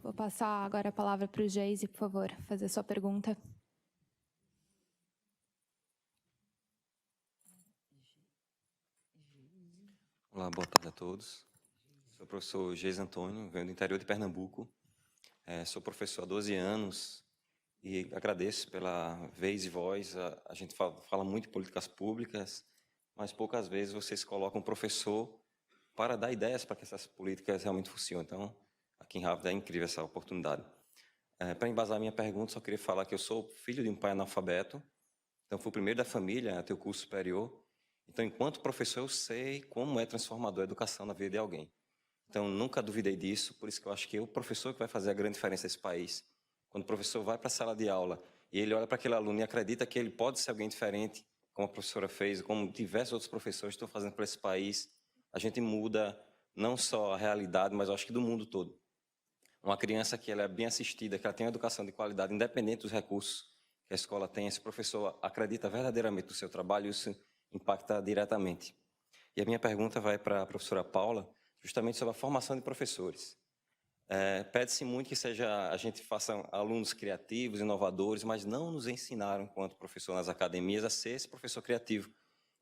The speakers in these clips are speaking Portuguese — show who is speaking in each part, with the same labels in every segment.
Speaker 1: Vou passar agora a palavra para o Geise, por favor, fazer sua pergunta.
Speaker 2: Olá, boa tarde a todos. Sou o professor Geise Antônio, venho do interior de Pernambuco. Sou professor há 12 anos e agradeço pela vez e voz. A gente fala muito de políticas públicas, mas poucas vezes vocês colocam um professor para dar ideias para que essas políticas realmente funcionem. Então, aqui em Harvard é incrível essa oportunidade. Para embasar minha pergunta, só queria falar que eu sou filho de um pai analfabeto, então fui o primeiro da família a ter o curso superior. Então, enquanto professor, eu sei como é transformador a educação na vida de alguém. Então, nunca duvidei disso, por isso que eu acho que é o professor que vai fazer a grande diferença nesse país. Quando o professor vai para a sala de aula e ele olha para aquele aluno e acredita que ele pode ser alguém diferente, como a professora fez, como diversos outros professores estão fazendo para esse país, a gente muda não só a realidade, mas eu acho que do mundo todo. Uma criança que ela é bem assistida, que ela tem uma educação de qualidade, independente dos recursos que a escola tem, esse professor acredita verdadeiramente no seu trabalho, isso impacta diretamente. E a minha pergunta vai para a professora Paula, justamente sobre a formação de professores. Pede-se muito que a gente faça alunos criativos, inovadores, mas não nos ensinaram, enquanto professor nas academias, a ser esse professor criativo.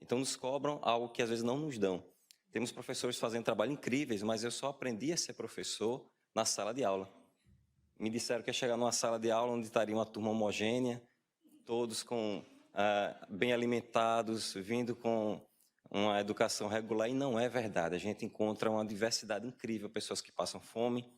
Speaker 2: Então, nos cobram algo que às vezes não nos dão. Temos professores fazendo trabalho incríveis, mas eu só aprendi a ser professor na sala de aula. Me disseram que ia chegar numa sala de aula onde estaria uma turma homogênea, todos bem alimentados, vindo com uma educação regular, e não é verdade. A gente encontra uma diversidade incrível, pessoas que passam fome,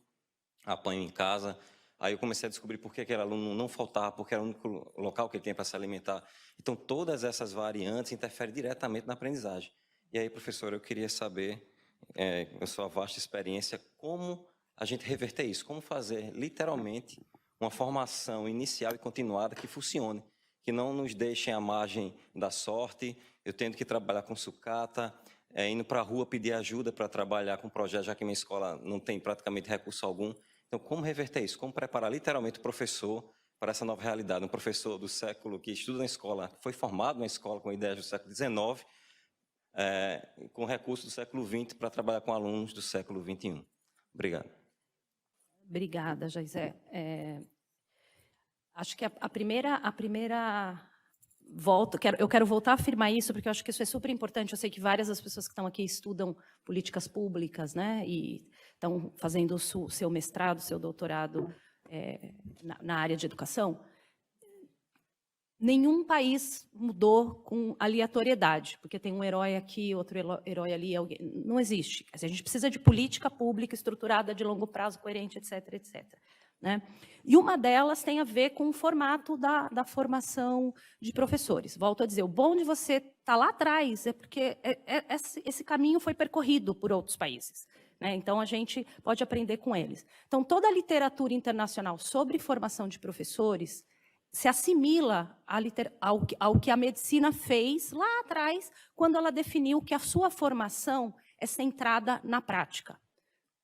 Speaker 2: apanham em casa. Aí eu comecei a descobrir por que aquele aluno não faltava, porque era o único local que ele tinha para se alimentar. Então, todas essas variantes interferem diretamente na aprendizagem. E aí, professor, eu queria saber, com a sua vasta experiência, como a gente reverter isso, como fazer, literalmente, uma formação inicial e continuada que funcione, que não nos deixem à margem da sorte, eu tendo que trabalhar com sucata, indo para a rua pedir ajuda para trabalhar com projeto, já que minha escola não tem praticamente recurso algum. Então, como reverter isso? Como preparar literalmente o professor para essa nova realidade? Um professor do século que estuda na escola, foi formado na escola com ideias do século XIX, com recursos do século XX para trabalhar com alunos do século XXI. Obrigado.
Speaker 3: Obrigada, Jaisé. Acho que a primeira volta, eu quero voltar a afirmar isso, porque eu acho que isso é super importante. Eu sei que várias das pessoas que estão aqui estudam políticas públicas, né, e estão fazendo o seu mestrado, seu doutorado na área de educação. Nenhum país mudou com aleatoriedade, porque tem um herói aqui, outro herói ali. Não existe. A gente precisa de política pública estruturada de longo prazo, coerente, etc., etc. Né? E uma delas tem a ver com o formato da formação de professores. Volto a dizer, o bom de você estar lá atrás é porque esse caminho foi percorrido por outros países. Né? Então, a gente pode aprender com eles. Então, toda a literatura internacional sobre formação de professores se assimila ao que a medicina fez lá atrás, quando ela definiu que a sua formação é centrada na prática.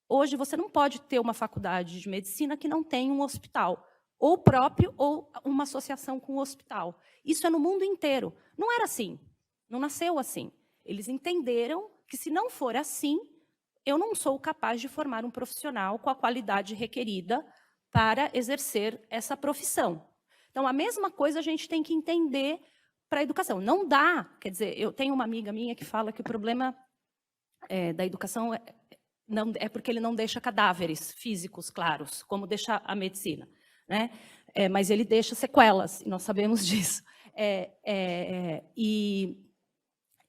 Speaker 3: Hoje, você não pode ter uma faculdade de medicina que não tenha um hospital, ou próprio, ou uma associação com o hospital. Isso é no mundo inteiro. Não era assim, não nasceu assim. Eles entenderam que, se não for assim, eu não sou capaz de formar um profissional com a qualidade requerida para exercer essa profissão. Então, a mesma coisa a gente tem que entender para a educação. Não dá, quer dizer, eu tenho uma amiga minha que fala que o problema da educação é porque ele não deixa cadáveres físicos claros, como deixa a medicina. Né? Mas ele deixa sequelas, e nós sabemos disso.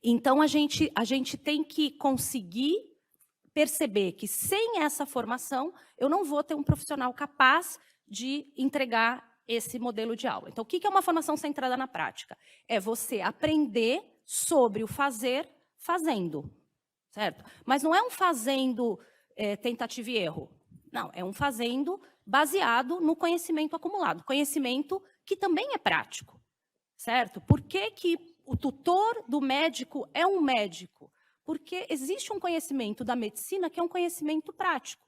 Speaker 3: Então, a gente tem que conseguir perceber que, sem essa formação, eu não vou ter um profissional capaz de entregar esse modelo de aula. Então, o que é uma formação centrada na prática? É você aprender sobre o fazer fazendo, certo? Mas não é um fazendo tentativa e erro. Não, é um fazendo baseado no conhecimento acumulado. Conhecimento que também é prático, certo? Por que o tutor do médico é um médico? Porque existe um conhecimento da medicina que é um conhecimento prático,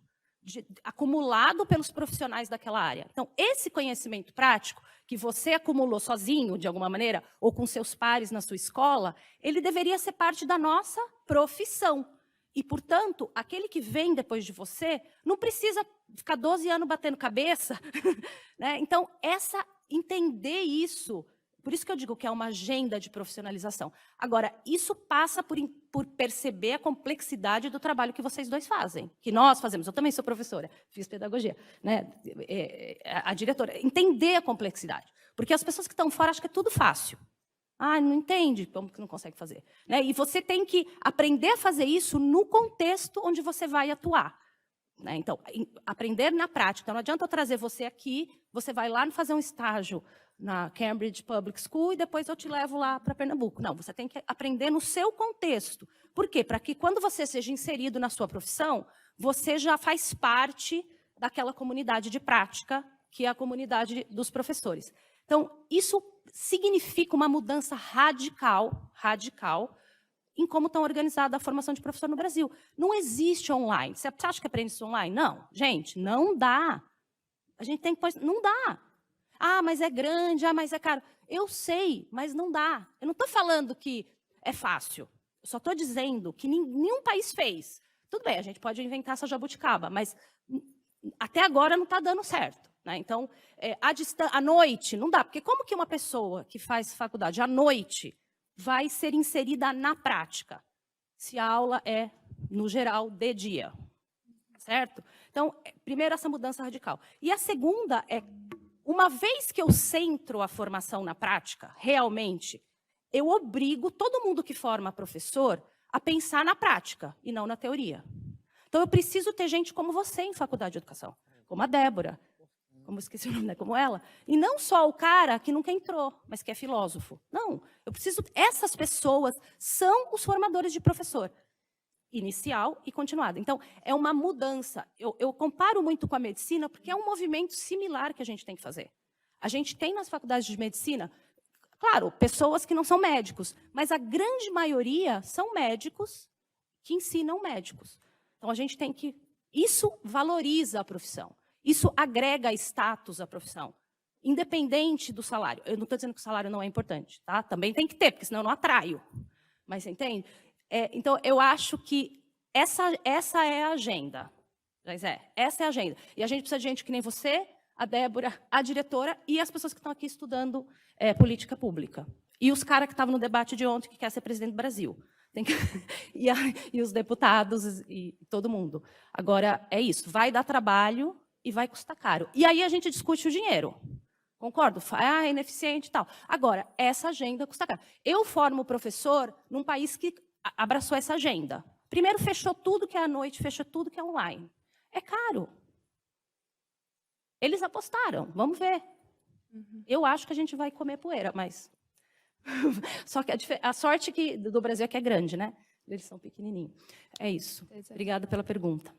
Speaker 3: acumulado pelos profissionais daquela área. Então, esse conhecimento prático, que você acumulou sozinho, de alguma maneira, ou com seus pares na sua escola, ele deveria ser parte da nossa profissão. E, portanto, aquele que vem depois de você não precisa ficar 12 anos batendo cabeça. Né? Então, entender isso, por isso que eu digo que é uma agenda de profissionalização. Agora, isso passa por perceber a complexidade do trabalho que vocês dois fazem, que nós fazemos. Eu também sou professora, fiz pedagogia, né? A diretora. Entender a complexidade. Porque as pessoas que estão fora acham que é tudo fácil. Ah, não entende como que não consegue fazer. Né? E você tem que aprender a fazer isso no contexto onde você vai atuar. Né? Então, aprender na prática. Então, não adianta eu trazer você aqui, você vai lá fazer um estágio na Cambridge Public School e depois eu te levo lá para Pernambuco. Não, você tem que aprender no seu contexto. Por quê? Para que quando você seja inserido na sua profissão, você já faz parte daquela comunidade de prática, que é a comunidade dos professores. Então, isso significa uma mudança radical em como está organizada a formação de professor no Brasil. Não existe online. Você acha que aprende isso online? Não. Gente, não dá. A gente tem que... Não dá. Ah, mas é grande, ah, mas é caro. Eu sei, mas não dá. Eu não estou falando que é fácil. Eu só estou dizendo que nenhum país fez. Tudo bem, a gente pode inventar essa jabuticaba, mas até agora não está dando certo. Né? Então, à noite, não dá. Porque como que uma pessoa que faz faculdade à noite vai ser inserida na prática, se a aula é, no geral, de dia? Certo? Então, primeiro, essa mudança radical. E a segunda é, uma vez que eu centro a formação na prática, realmente, eu obrigo todo mundo que forma professor a pensar na prática e não na teoria. Então, eu preciso ter gente como você em faculdade de educação, como a Débora, como esqueci o nome, né? Como ela, e não só o cara que nunca entrou, mas que é filósofo. Não, eu preciso... Essas pessoas são os formadores de professor, inicial e continuado. Então, é uma mudança. Eu comparo muito com a medicina, porque é um movimento similar que a gente tem que fazer. A gente tem nas faculdades de medicina, claro, pessoas que não são médicos, mas a grande maioria são médicos que ensinam médicos. Então, a gente tem que... Isso valoriza a profissão. Isso agrega status à profissão, independente do salário. Eu não estou dizendo que o salário não é importante, tá? Também tem que ter, porque senão eu não atraio. Mas você entende? Então, eu acho que essa é a agenda. Essa é a agenda. E a gente precisa de gente que nem você, a Débora, a diretora e as pessoas que estão aqui estudando política pública. E os caras que estavam no debate de ontem que quer ser presidente do Brasil. E os deputados e todo mundo. Agora, é isso. Vai dar trabalho e vai custar caro. E aí a gente discute o dinheiro. Concordo? É ineficiente e tal. Agora, essa agenda custa caro. Eu formo professor num país que abraçou essa agenda. Primeiro fechou tudo que é à noite, fechou tudo que é online. É caro. Eles apostaram, vamos ver. Eu acho que a gente vai comer poeira, mas... Só que a sorte do Brasil é que é grande, né? Eles são pequenininhos. É isso. Obrigada pela pergunta.